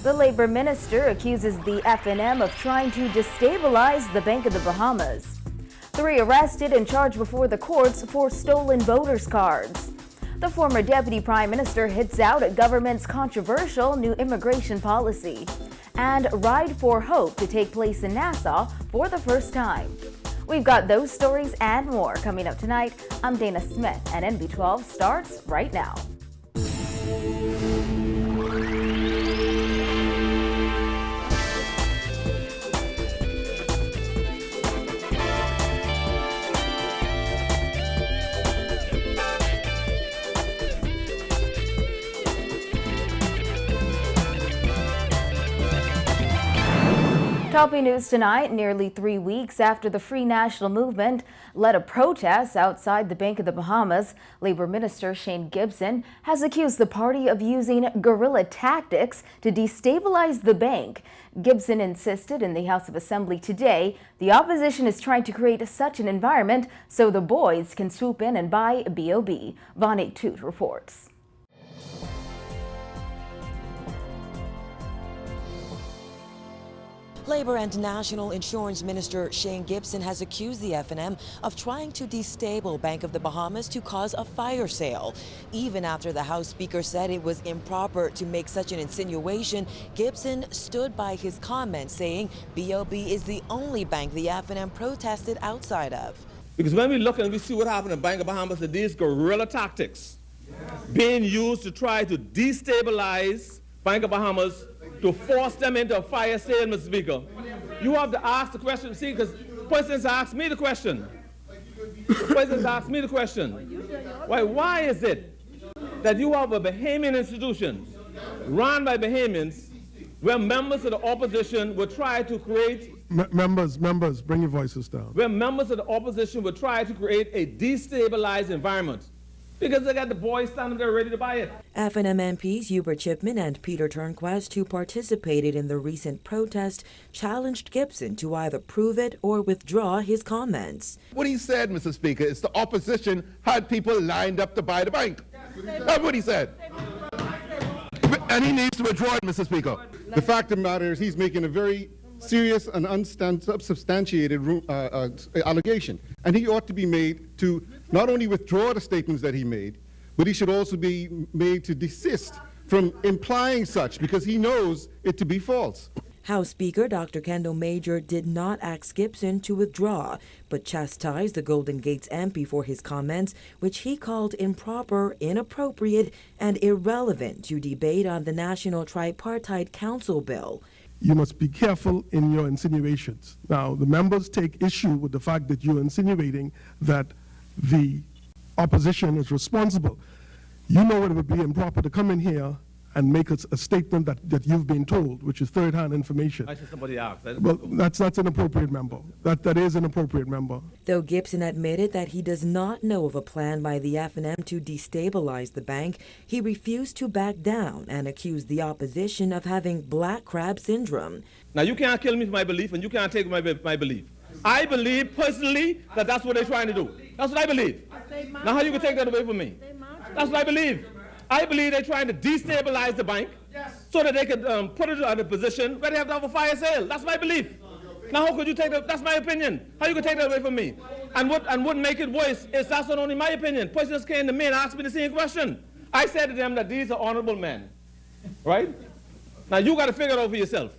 The labor minister accuses the FNM of trying to destabilize the Bank of the Bahamas. 3 arrested and charged before the courts for stolen voters' cards. The former deputy prime minister hits out at government's controversial new immigration policy. And Ride for Hope to take place in Nassau for the first time. We've got those stories and more coming up tonight. I'm Dana Smith, and NB12 starts right now. Topping news tonight, nearly 3 weeks after the Free National Movement led a protest outside the Bank of the Bahamas, Labor Minister Shane Gibson has accused the party of using guerrilla tactics to destabilize the bank. Gibson insisted in the House of Assembly today the opposition is trying to create such an environment so the boys can swoop in and buy B.O.B. Vonnie Toot reports. Labor and National Insurance Minister Shane Gibson has accused the FNM of trying to destabilize Bank of the Bahamas to cause a fire sale. Even after the House Speaker said it was improper to make such an insinuation, Gibson stood by his comments, saying B.O.B. is the only bank the FNM protested outside of. Because when we look and we see what happened in Bank of the Bahamas, these guerrilla tactics being used to try to destabilize Bank of the Bahamas, to force them into a fire sale, Mr. Speaker. You have to ask the question, see, because President asked me the question. President asked me the question. Why is it that you have a Bahamian institution run by Bahamians where members of the opposition would try to create... Members, bring your voices down. Where members of the opposition would try to create a destabilized environment. Because they got the boys standing there ready to buy it. FNM MPs Hubert Chipman and Peter Turnquist, who participated in the recent protest, challenged Gibson to either prove it or withdraw his comments. What he said, Mr. Speaker, is the opposition had people lined up to buy the bank. That's what he said. And he needs to withdraw it, Mr. Speaker. The fact of the matter is he's making a very serious and unsubstantiated allegation. And he ought to be made to not only withdraw the statements that he made, but he should also be made to desist from implying such, because he knows it to be false. House Speaker Dr. Kendall Major did not ask Gibson to withdraw, but chastised the Golden Gates MP for his comments, which he called improper, inappropriate, and irrelevant to debate on the National Tripartite Council bill. You must be careful in your insinuations. Now, the members take issue with the fact that you're insinuating that the opposition is responsible. You know it would be improper to come in here and make a statement that you've been told, which is third-hand information. I said somebody asked. Well, that's inappropriate, member. That is an appropriate, member. Though Gibson admitted that he does not know of a plan by the FNM to destabilize the bank, he refused to back down and accused the opposition of having black crab syndrome. Now, you can't kill me for my belief, and you can't take my belief. I believe personally that that's what they're trying to do. That's what I believe. Now, how you can take that away from me? That's what I believe. I believe they're trying to destabilize the bank so that they could put it in a position where they have to have a fire sale. That's my belief. Now, how could you take that? That's my opinion. How you can take that away from me? And what make it worse is that's not only my opinion. Presidents came to me and asked me the same question. I said to them that these are honorable men, right? Now, you got to figure it out for yourself.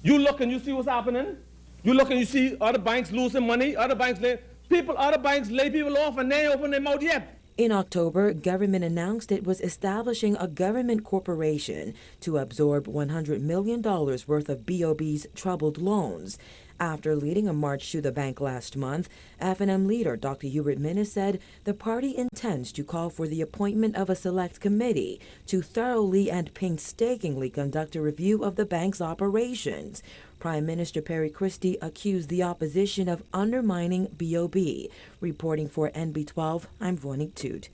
You look and you see what's happening. You look and you see other banks losing money. Other banks lay people off and they ain't open their mouth yet. In October, government announced it was establishing a government corporation to absorb $100 million worth of B.O.B.'s troubled loans. After leading a march to the bank last month, FNM leader Dr. Hubert Minnis said the party intends to call for the appointment of a select committee to thoroughly and painstakingly conduct a review of the bank's operations. Prime Minister Perry Christie accused the opposition of undermining B.O.B. Reporting for NB12, I'm Vonnie Toot.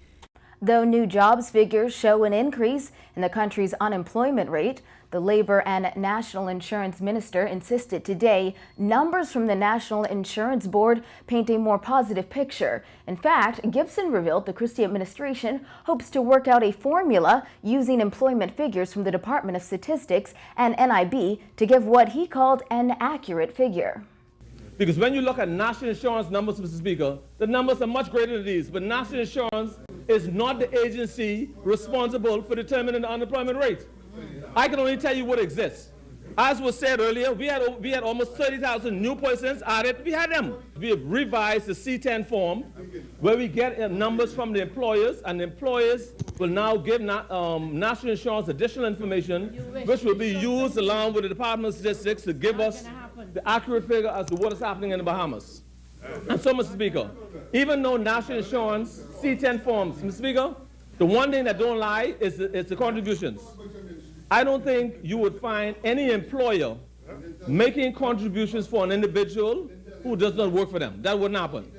Though new jobs figures show an increase in the country's unemployment rate, the Labor and National Insurance Minister insisted today numbers from the National Insurance Board paint a more positive picture. In fact, Gibson revealed the Christie administration hopes to work out a formula using employment figures from the Department of Statistics and NIB to give what he called an accurate figure. Because when you look at national insurance numbers, Mr. Speaker, the numbers are much greater than these. But national insurance is not the agency responsible for determining the unemployment rate. I can only tell you what exists. As was said earlier, we had almost 30,000 new persons added. We had them. We have revised the C10 form where we get numbers from the employers, and the employers will now give national insurance additional information, which will be used along with the Department of Statistics to give us the accurate figure as to what is happening in the Bahamas. And so, Mr. Speaker, even though national insurance C10 forms, Mr. Speaker, the one thing that don't lie is the contributions. I don't think you would find any employer making contributions for an individual who does not work for them. That wouldn't happen.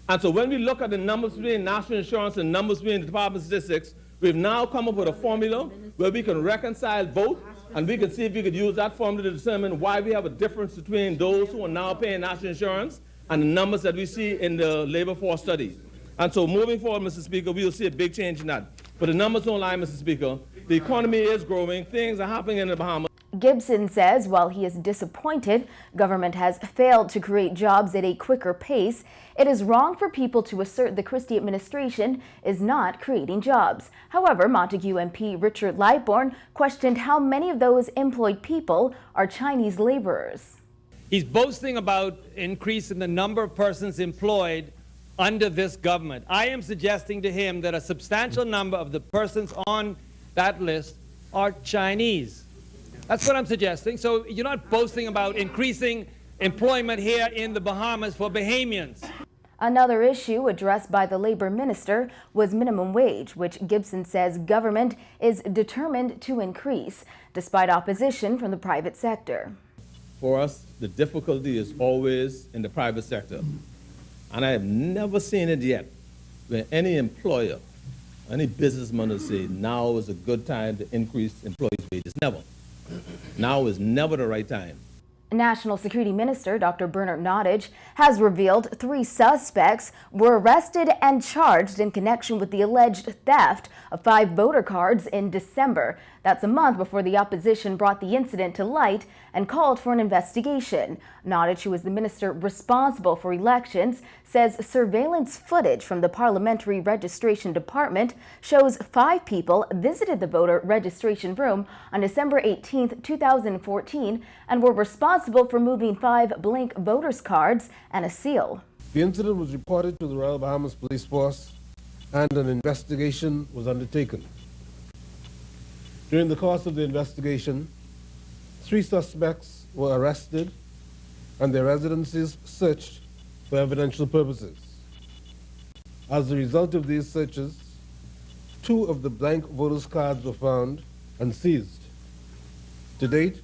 And so when we look at the numbers between national insurance and numbers between the Department of Statistics, we've now come up with a formula where we can reconcile both, and we can see if we could use that formula to determine why we have a difference between those who are now paying national insurance and the numbers that we see in the labor force study. And so moving forward, Mr. Speaker, we will see a big change in that. But the numbers don't lie, Mr. Speaker. The economy is growing. Things are happening in the Bahamas. Gibson says while he is disappointed government has failed to create jobs at a quicker pace, it is wrong for people to assert the Christie administration is not creating jobs. However, Montague MP Richard Lightbourne questioned how many of those employed people are Chinese laborers. He's boasting about increase in the number of persons employed under this government. I am suggesting to him that a substantial number of the persons on that list are Chinese. That's what I'm suggesting. So you're not boasting about increasing employment here in the Bahamas for Bahamians. Another issue addressed by the labor minister was minimum wage, which Gibson says government is determined to increase, despite opposition from the private sector. For us, the difficulty is always in the private sector. And I have never seen it yet where any employer, any businessman will say, now is a good time to increase employees' wages. Never. Now is never the right time. National Security Minister Dr. Bernard Nottage has revealed 3 suspects were arrested and charged in connection with the alleged theft of 5 voter cards in December. That's a month before the opposition brought the incident to light and called for an investigation. Nottage, who is the minister responsible for elections, says surveillance footage from the Parliamentary Registration Department shows 5 people visited the voter registration room on December 18, 2014 and were responsible for moving 5 blank voters' cards and a seal. The incident was reported to the Royal Bahamas Police Force and an investigation was undertaken. During the course of the investigation, 3 suspects were arrested and their residences searched for evidential purposes. As a result of these searches, 2 of the blank voters' cards were found and seized. To date,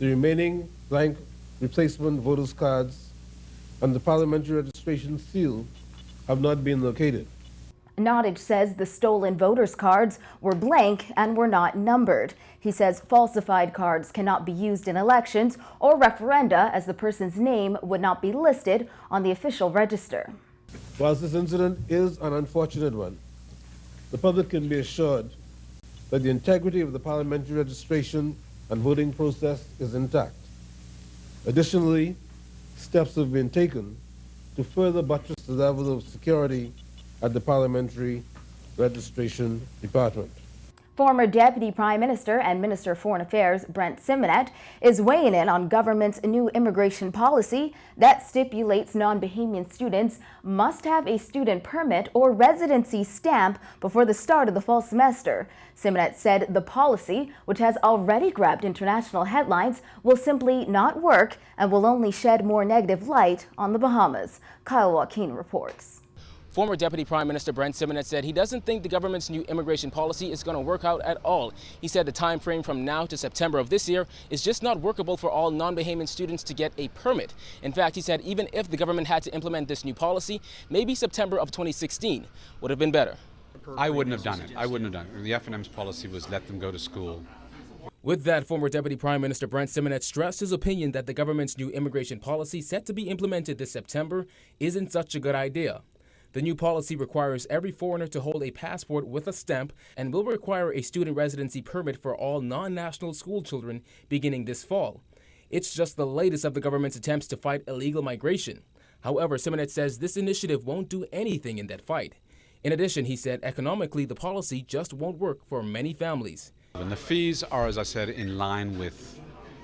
the remaining blank replacement voters' cards and the parliamentary registration seal have not been located. Nottage says the stolen voters' cards were blank and were not numbered. He says falsified cards cannot be used in elections or referenda, as the person's name would not be listed on the official register. Whilst this incident is an unfortunate one, the public can be assured that the integrity of the parliamentary registration and voting process is intact. Additionally, steps have been taken to further buttress the level of security at the Parliamentary Registration Department. Former Deputy Prime Minister and Minister of Foreign Affairs Brent Simonet is weighing in on government's new immigration policy that stipulates non-Bahamian students must have a student permit or residency stamp before the start of the fall semester. Simonet said the policy, which has already grabbed international headlines, will simply not work and will only shed more negative light on the Bahamas. Kyle Joaquin reports. Former Deputy Prime Minister Brent Simonet said he doesn't think the government's new immigration policy is going to work out at all. He said the time frame from now to September of this year is just not workable for all non-Bahamian students to get a permit. In fact, he said even if the government had to implement this new policy, maybe September of 2016 would have been better. I wouldn't have done it. I wouldn't have done it. The FNM's policy was let them go to school. With that, former Deputy Prime Minister Brent Simonet stressed his opinion that the government's new immigration policy set to be implemented this September isn't such a good idea. The new policy requires every foreigner to hold a passport with a stamp and will require a student residency permit for all non-national school children beginning this fall. It's just the latest of the government's attempts to fight illegal migration. However, Simonet says this initiative won't do anything in that fight. In addition, he said economically the policy just won't work for many families. And the fees are, as I said, in line with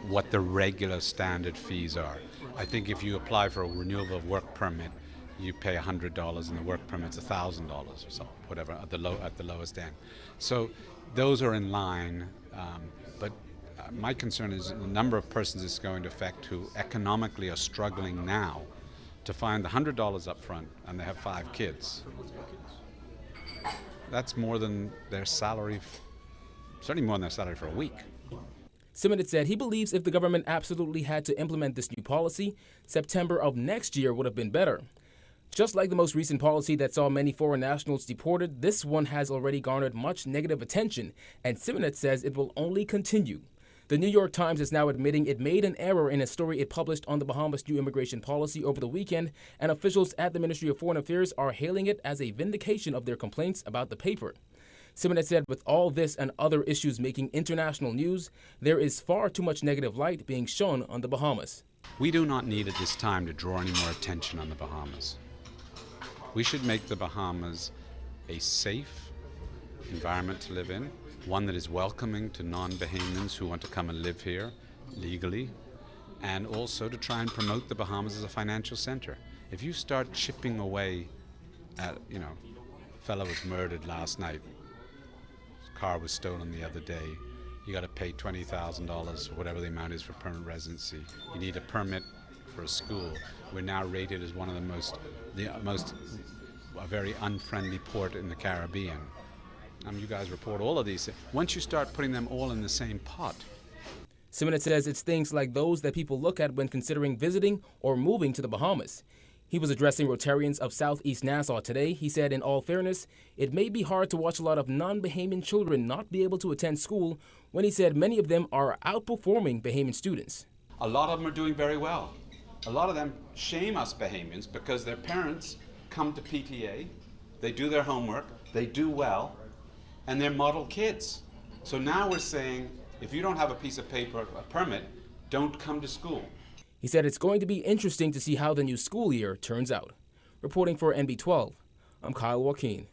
what the regular standard fees are. I think if you apply for a renewal of work permit, you pay $100 and the work permit's $1,000 or so, whatever, at the lowest end. So those are in line, but my concern is the number of persons it's going to affect who economically are struggling now to find the $100 up front and they have 5 kids. That's more than their salary, certainly more than their salary for a week. Simonet said he believes if the government absolutely had to implement this new policy, September of next year would have been better. Just like the most recent policy that saw many foreign nationals deported, this one has already garnered much negative attention, and Simonet says it will only continue. The New York Times is now admitting it made an error in a story it published on the Bahamas' new immigration policy over the weekend, and officials at the Ministry of Foreign Affairs are hailing it as a vindication of their complaints about the paper. Simonet said with all this and other issues making international news, there is far too much negative light being shone on the Bahamas. We do not need at this time to draw any more attention on the Bahamas. We should make the Bahamas a safe environment to live in, one that is welcoming to non-Bahamians who want to come and live here legally, and also to try and promote the Bahamas as a financial center. If you start chipping away at, a fellow was murdered last night, his car was stolen the other day, you got to pay $20,000, whatever the amount is for permanent residency. You need a permit for a school. We're now rated as one of a very unfriendly port in the Caribbean. You guys report all of these things. Once you start putting them all in the same pot. Simonet says it's things like those that people look at when considering visiting or moving to the Bahamas. He was addressing Rotarians of Southeast Nassau today. He said, in all fairness, it may be hard to watch a lot of non-Bahamian children not be able to attend school when he said many of them are outperforming Bahamian students. A lot of them are doing very well. A lot of them shame us Bahamians because their parents come to PTA, they do their homework, they do well, and they're model kids. So now we're saying, if you don't have a piece of paper, a permit, don't come to school. He said it's going to be interesting to see how the new school year turns out. Reporting for NB12, I'm Kyle Joaquin.